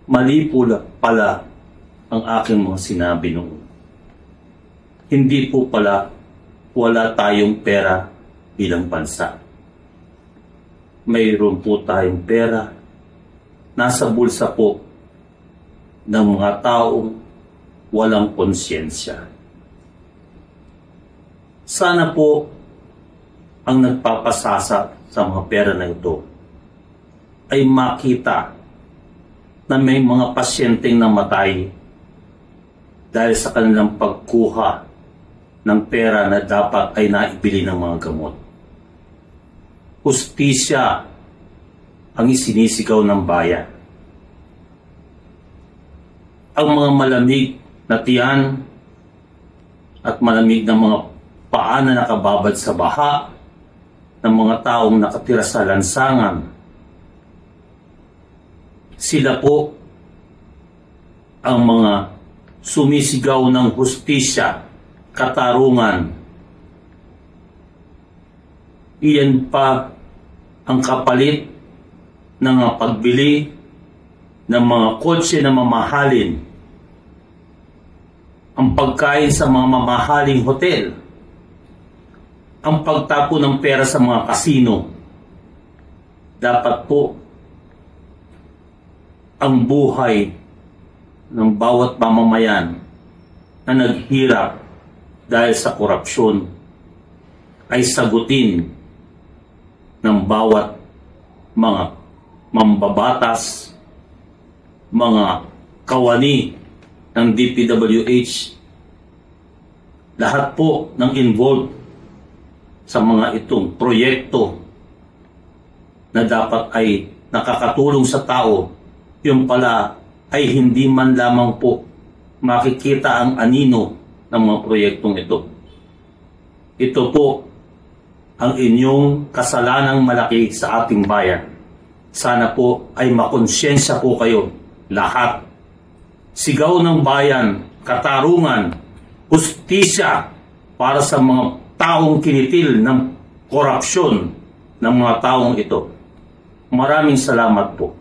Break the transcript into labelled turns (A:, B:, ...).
A: Mali pala ang aking mga sinabi noon. Hindi po pala wala tayong pera bilang bansa. Mayroon po tayong pera, nasa bulsa po ng mga taong walang konsyensya. Sana po ang nagpapasasa sa mga pera na ito ay makita na may mga pasyenteng namatay dahil sa kanilang pagkuha ng pera na dapat ay naibili ng mga gamot. Hustisya ang isinisigaw ng bayan. Ang mga malamig na tiyan at malamig na mga paa na nakababad sa baha ng mga taong nakatira sa lansangan, sila po ang mga sumisigaw ng hustisya, katarungan. Iyan pa ang kapalit ng pagbili ng mga kotse na mamahalin, ang pagkain sa mga mamahaling hotel, ang pagtapo ng pera sa mga kasino. Dapat po ang buhay ng bawat mamamayan na naghirap dahil sa korupsyon ay sagutin ng bawat mga mambabatas, mga kawani ng DPWH, lahat po ng involved sa mga itong proyekto na dapat ay nakakatulong sa tao, yung pala ay hindi man lamang po makikita ang anino ng mga proyektong ito. Ito po ang inyong kasalanang malaki sa ating bayan. Sana po ay makonsyensya po kayo lahat. Sigaw ng bayan, katarungan, hustisya para sa mga taong kinitil ng korupsyon ng mga taong ito. Maraming salamat po.